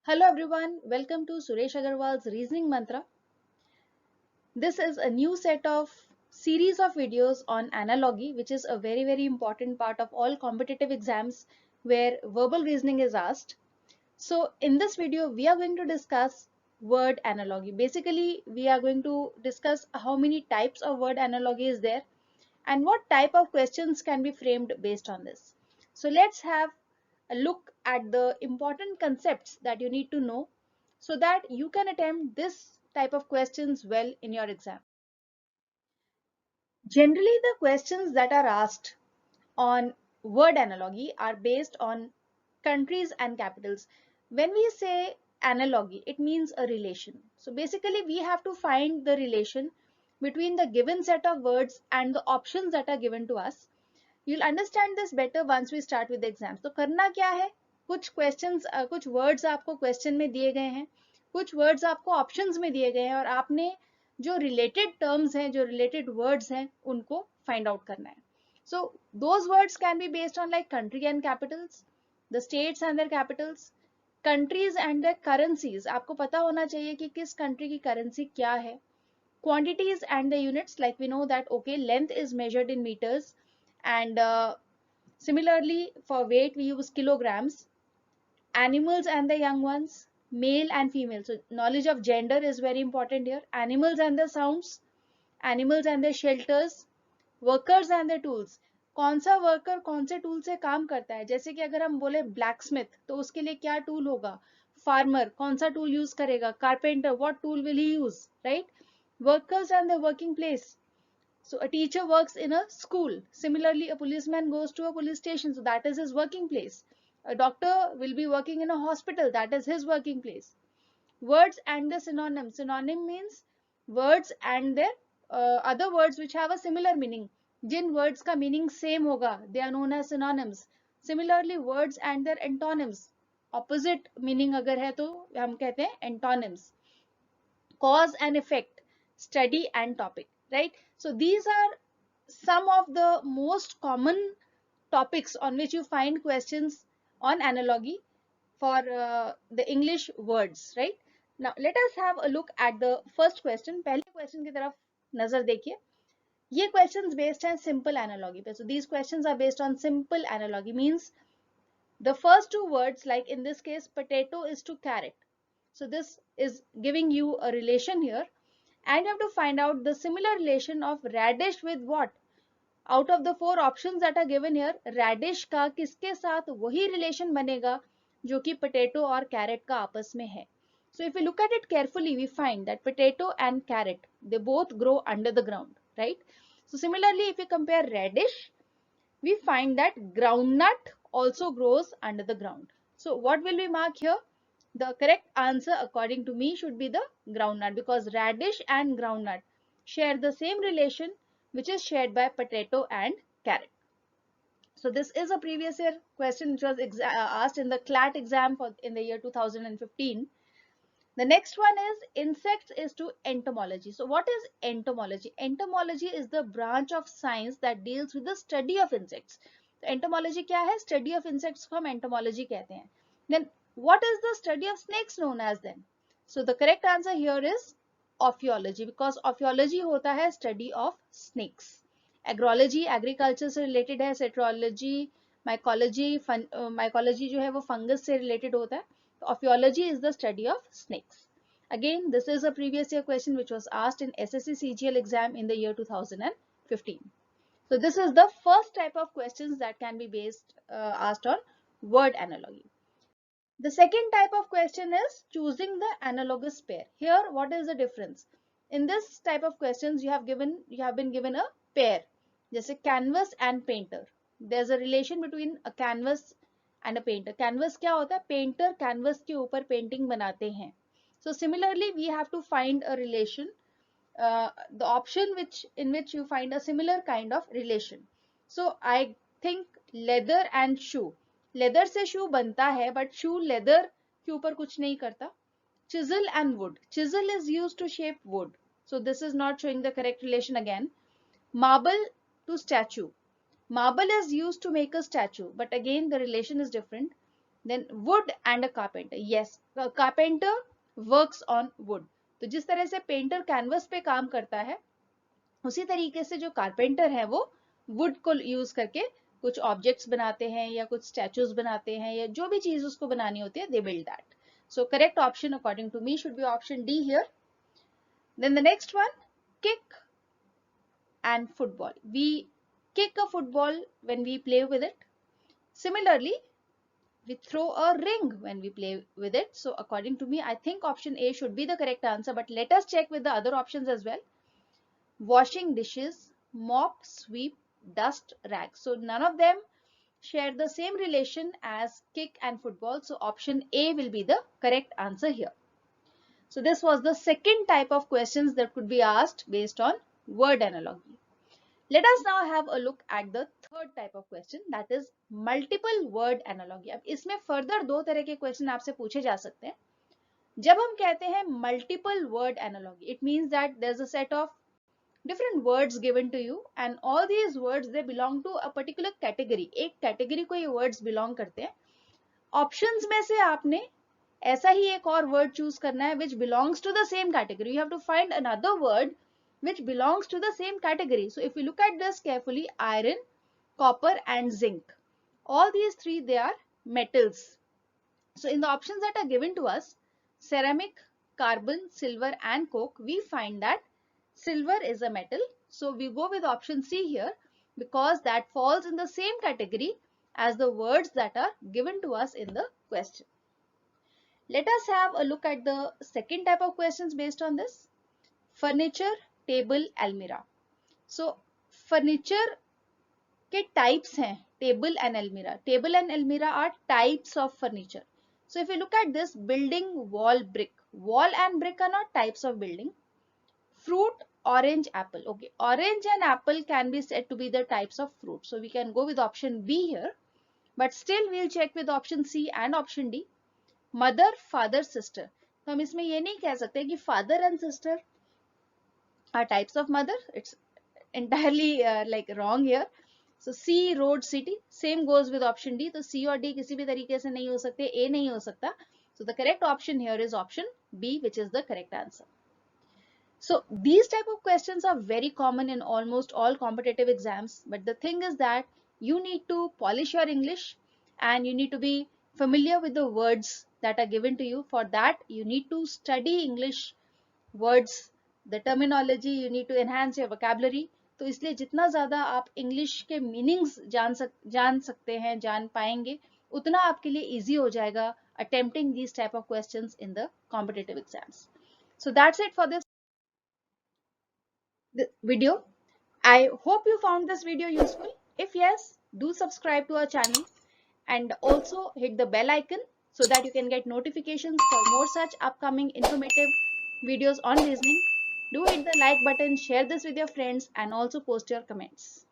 Hello everyone, welcome to Suresh Agarwal's Reasoning Mantra. This is a new set of series of videos on analogy, which is a very important part of all competitive exams where verbal reasoning is asked. So in this video, we are going to discuss word analogy. Basically, we are going to discuss how many types of word analogy is there and what type of questions can be framed based on this. So let's have a look at the important concepts that you need to know so that you can attempt this type of questions well in your exam. Generally, the questions that are asked on word analogy are based on countries and capitals. When we say analogy, it means a relation. So basically, we have to find the relation between the given set of words and the options that are given to us. You'll understand this better once we start with the exams. तो करना क्या है, कुछ questions कुछ words आपको question में दिए गए हैं, कुछ वर्ड्स आपको ऑप्शंस में दिए गए हैं और आपने जो रिलेटेड टर्म्स हैं, जो रिलेटेड वर्ड्स हैं, उनको फाइंड आउट करना है. So those words can be based on like country and capitals, the states and their capitals, countries and their currencies. आपको पता होना चाहिए कि किस country की currency क्या है. Quantities and the units, like we know that okay, length is measured in meters, and similarly for weight we use kilograms. Animals and the young ones, male and female. So knowledge of gender is very important here. Animals and the sounds, animals and their shelters, workers and the tools. कौन सा worker कौन से tool से काम करता है, जैसे कि अगर हम बोले ब्लैक स्मिथ तो उसके लिए क्या टूल होगा, फार्मर कौन सा टूल यूज करेगा, carpenter what tool will he use, right. Workers and the working place. So a teacher works in a school. Similarly, a policeman goes to a police station, so that is his working place. A doctor will be working in a hospital, that is his working place. Words and the synonym. Synonym means words and their other words which have a similar meaning. जिन words का meaning same होगा, they are known as synonyms. Similarly, words and their antonyms. Opposite meaning अगर है तो हम कहते हैं antonyms. Cause and effect, study and topic, right? So these are some of the most common topics on which you find questions on analogy for the English words, right? Now let us have a look at the first question. पहले question की तरफ नजर देखिए. ये questions based हैं simple analogy पे. So these questions are based on simple analogy, means the first two words, like in this case potato is to carrot. So this is giving you a relation here, and you have to find out the similar relation of radish with what. Out of the four options that are given here, radish का किसके साथ वही relation बनेगा जो कि potato और carrot का आपस में है. So if we look at it carefully, we find that potato and carrot, they both grow under the ground, right? So similarly, if we compare radish, we find that groundnut also grows under the ground. So what will we mark here? The correct answer according to me should be the groundnut, because radish and groundnut share the same relation which is shared by potato and carrot. So this is a previous year question which was asked in the CLAT exam in the year 2015. The next one is insects is to entomology. So what is entomology? Entomology is the branch of science that deals with the study of insects. तो entomology क्या है? Study of insects को हम entomology कहते हैं. Then what is the study of snakes known as then? So the correct answer here is ophiology, because ophiology होता है study of snakes. Agrology agriculture से related है. Cetrology, mycology जो है वो fungus से related होता है. Ophiology is the study of snakes. Again, this is a previous year question which was asked in SSC CGL exam in the year 2015. So this is the first type of questions that can be asked on word analogy. The second type of question is choosing the analogous pair. Here, what is the difference? In this type of questions, you have been given a pair, जैसे canvas and painter. There's a relation between a canvas and a painter. Canvas क्या होता है? Painter canvas के ऊपर painting बनाते हैं. So similarly, we have to find a relation, the option in which you find a similar kind of relation. So I think leather and shoe. Leather से शू बनता है, बट शू लेदर के ऊपर कुछ नहीं करता. Chisel and wood. Chisel is used to shape wood. So this is not showing the correct relation again. Marble to statue. Marble is used to make a statue, but again the relation is different. Then wood and a carpenter. Yes, a carpenter works on wood. तो जिस तरह से painter canvas पे काम करता है, उसी तरीके से जो कारपेंटर है वो वुड को यूज करके कुछ ऑब्जेक्ट्स बनाते हैं या कुछ स्टैचूज बनाते हैं या जो भी चीज उसको बनानी होती है, they build that. So correct option according to me should be option D here. Then the next one, kick and football. We kick a football when we play with it. Similarly, we throw a ring when we play with it. So according to me, I think option A should be the correct answer, but let us check with the other options as well. Washing dishes, mop, sweep, dust, rag. So none of them share the same relation as kick and football. So option A will be the correct answer here. So this was the second type of questions that could be asked based on word analogy. Let us now have a look at the third type of question, that is multiple word analogy. अब इसमें further दो तरह के question आपसे पूछे जा सकते हैं. जब हम कहते हैं multiple word analogy, it means that there's a set of different words given to you and all these words they belong to a particular category. एक category को ये words belong करते हैं. Options में से आपने ऐसा ही एक और word choose करना है which belongs to the same category. You have to find another word which belongs to the same category. So if you look at this carefully, iron, copper and zinc, all these three, they are metals. So in the options that are given to us, ceramic, carbon, silver and coke, we find that silver is a metal. So we go with option C here because that falls in the same category as the words that are given to us in the question. Let us have a look at the second type of questions based on this. Furniture, table, अलमीरा. So furniture के types हैं table and अलमीरा. Table and अलमीरा are types of furniture. So if you look at this, building, wall, brick. Wall and brick are not types of building. Fruit, orange, apple. Okay, orange and apple can be said to be the types of fruit. So we can go with option B here, but still we'll check with option C and option D. Mother, father, sister. तो हम इसमें ये नहीं कह सकते कि father and sister are types of mother. It's entirely like wrong here. So C, road, city. Same goes with option D. तो C और D किसी भी तरीके से नहीं हो सकते, A नहीं हो सकता. So the correct option here is option B, which is the correct answer. So these type of questions are very common in almost all competitive exams. But the thing is that you need to polish your English and you need to be familiar with the words that are given to you. For that, you need to study English words, the terminology, you need to enhance your vocabulary. तो इसलिए जितना ज़्यादा आप English के meanings जान सकते हैं, जान पाएंगे, उतना आपके लिए इजी हो जाएगा attempting these type of questions in the competitive exams. So that's it for this video. I hope you found this video useful. If yes, do subscribe to our channel and also hit the bell icon so that you can get notifications for more such upcoming informative videos on reasoning. Do hit the like button, share this with your friends and also post your comments.